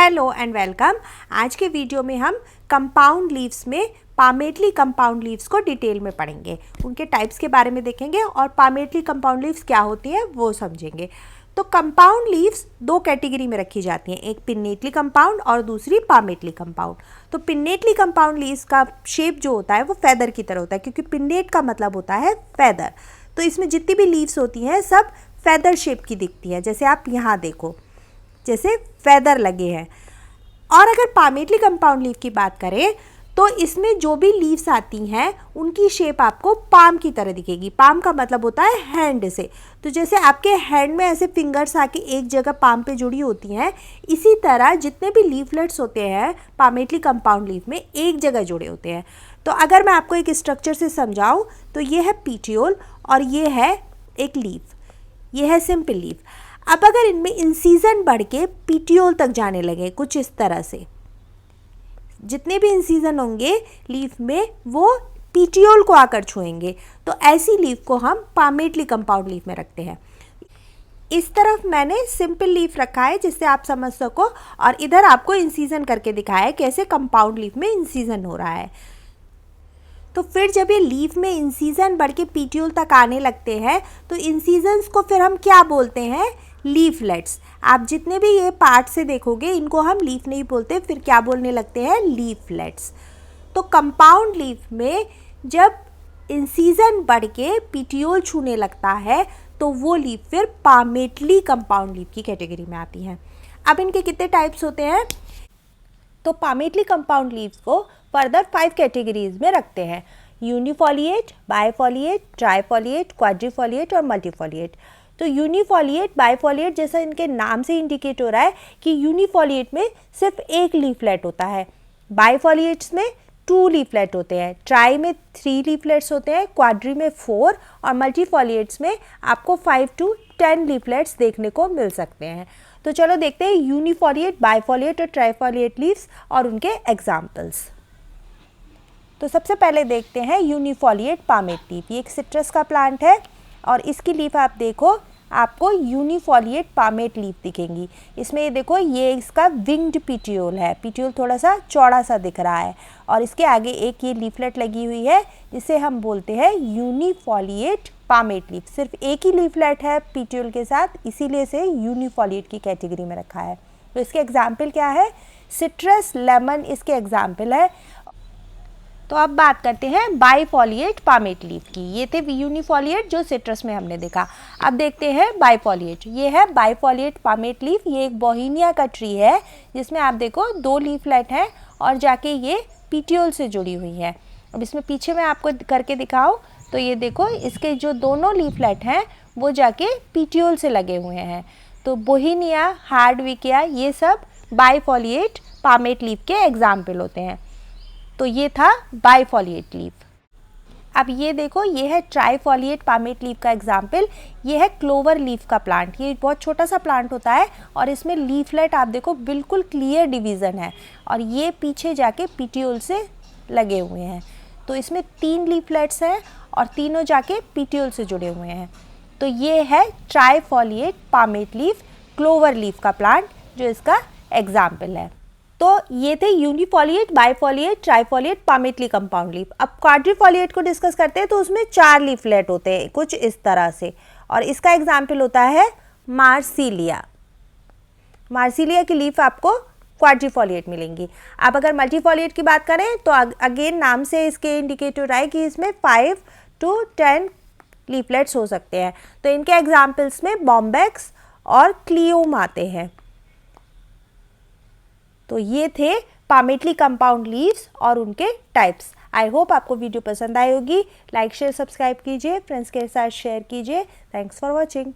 Hello and welcome. आज के video में हम कंपाउंड लीव्स में पामेटली कंपाउंड लीव्स को डिटेल में पढ़ेंगे, उनके टाइप्स के बारे में देखेंगे और पामेटली कंपाउंड लीव्स क्या होती है वो समझेंगे। तो कंपाउंड लीव्स दो कैटेगरी में रखी जाती हैं, एक पिन्नेटली कंपाउंड और दूसरी पामेटली कंपाउंड। तो पिन्नेटली कंपाउंड लीव्स का शेप जो होता है वो फैदर की तरह होता है, क्योंकि पिन्नेट का मतलब होता है फैदर। तो इसमें जितनी भी लीव्स होती हैं सब फैदर शेप की दिखती हैं, जैसे आप यहाँ देखो जैसे फैदर लगे हैं। और अगर पामेटली कंपाउंड लीव की बात करें तो इसमें जो भी लीव्स आती हैं उनकी शेप आपको पाम की तरह दिखेगी। पाम का मतलब होता है हैंड से। तो जैसे आपके हैंड में ऐसे फिंगर्स आके एक जगह पाम पे जुड़ी होती हैं, इसी तरह जितने भी लीफलेट्स होते हैं पामेटली कंपाउंड लीव में एक जगह जुड़े होते हैं। तो अगर मैं आपको एक स्ट्रक्चर से समझाऊँ तो ये है पीटियोल और ये है एक लीव, ये है सिंपल लीव। अब अगर इनमें इंसीजन बढ़ के पीटियोल तक जाने लगे कुछ इस तरह से, जितने भी इंसीजन होंगे लीफ में वो पीटियोल को आकर छुएंगे, तो ऐसी लीफ को हम पामेटली कंपाउंड लीफ में रखते हैं। इस तरफ मैंने सिंपल लीफ रखा है जिससे आप समझ सको, और इधर आपको इंसीजन करके दिखाया है कैसे कंपाउंड लीफ में इंसीजन हो रहा है। तो फिर जब ये लीफ में इंसीजन बढ़ के पीटियोल तक आने लगते हैं तो इंसीजन्स को फिर हम क्या बोलते हैं, लीफलेट्स। आप जितने भी ये पार्ट से देखोगे इनको हम लीफ नहीं बोलते, फिर क्या बोलने लगते हैं, लीफलेट्स। तो कंपाउंड लीफ में जब इंसीजन बढ़ के पीटियोल छूने लगता है तो वो लीफ फिर पामेटली कंपाउंड लीफ की कैटेगरी में आती है। अब इनके कितने टाइप्स होते हैं, तो पामेटली कंपाउंड लीव्स को फर्दर 5 कैटेगरीज में रखते हैं, यूनिफोलिएट, बाइफोलिएट, ट्राइफोलिएट, क्वाड्रिफोलिएट और मल्टीफोलिएट। तो यूनिफोलिएट, बाइफोलिएट जैसा इनके नाम से इंडिकेट हो रहा है कि यूनिफोलिएट में सिर्फ एक लीफलेट होता है, बाइफोलिएट्स में 2 लीफलेट होते हैं, ट्राई में 3 लीफलेट्स होते हैं, क्वाड्री में 4 और मल्टीफोलिएट्स में आपको 5 to 10 लीफलेट्स देखने को मिल सकते हैं। तो चलो देखते हैं यूनिफोलिएट, बाइफोलिएट और ट्राइफोलिएट लीव्स और उनके एग्जाम्पल्स। तो सबसे पहले देखते हैं यूनिफोलिएट पामेट लीफ। ये एक सिट्रस का प्लांट है और इसकी लीफ आप देखो, आपको यूनिफोलिएट पामेट लीफ दिखेंगी। इसमें ये देखो, ये इसका विंग्ड पीटियोल है, पीटियोल थोड़ा सा चौड़ा सा दिख रहा है और इसके आगे एक ये लीफलेट लगी हुई है जिसे हम बोलते हैं यूनिफोलिएट पामेट लीफ। सिर्फ एक ही लीफलेट है पीटियोल के साथ, इसीलिए से यूनिफोलिएट की कैटेगरी में रखा है। तो इसके एग्जाम्पल क्या है, सिट्रस, लेमन इसके एग्जाम्पल है। तो अब बात करते हैं बाइफोलिएट पामेट लीफ की। ये थे यूनिफोलिएट जो सिट्रस में हमने देखा। अब देखते हैं बाइफोलिएट। ये है बाइफोलिएट पामेट लीफ। ये एक बोहीनिया का ट्री है जिसमें आप देखो 2 लीफलेट हैं और जाके ये पीटियोल से जुड़ी हुई है। अब इसमें पीछे मैं आपको करके दिखाऊं तो ये देखो, इसके जो दोनों लीफलेट हैं वो जाके पीटियोल से लगे हुए हैं। तो बोहीनिया, हार्डविकिया ये सब बाइफोलिएट पामेट लीफ के एग्जाम्पल होते हैं। तो ये था बाइफोलिएट लीफ। अब ये देखो, ये है ट्राइफोलिएट पामेट लीफ का एग्जाम्पल। ये है क्लोवर लीफ का प्लांट। ये बहुत छोटा सा प्लांट होता है और इसमें लीफलेट आप देखो बिल्कुल क्लियर डिवीज़न है और ये पीछे जाके पीटियोल से लगे हुए हैं। तो इसमें 3 लीफलेट्स हैं और तीनों जाके पीटियोल से जुड़े हुए हैं। तो ये है trifoliate palmate leaf, clover leaf का प्लांट जो इसका एग्जाम्पल है। तो ये थे यूनिफोलिएट, बाइफोलिएट, ट्राइफोलिएट, पामेटली कंपाउंड लीफ। अब क्वाड्रिफोलिएट को डिस्कस करते हैं तो उसमें 4 लीफलेट होते हैं कुछ इस तरह से, और इसका एग्जाम्पल होता है मार्सिलिया। मार्सिलिया की लीफ आपको क्वाड्रिफोलिएट मिलेंगी। अब अगर मल्टीफोलिएट की बात करें तो अगेन नाम से इसके इंडिकेट हो रहा है कि इसमें 5 to 10 लीफलेट्स हो सकते हैं। तो इनके एग्जाम्पल्स में बॉम्बेक्स और क्लियोम आते हैं। तो ये थे पामेटली कंपाउंड लीव्स और उनके टाइप्स। आई होप आपको वीडियो पसंद आई होगी। लाइक, शेयर, सब्सक्राइब कीजिए, फ्रेंड्स के साथ शेयर कीजिए। Thanks for watching.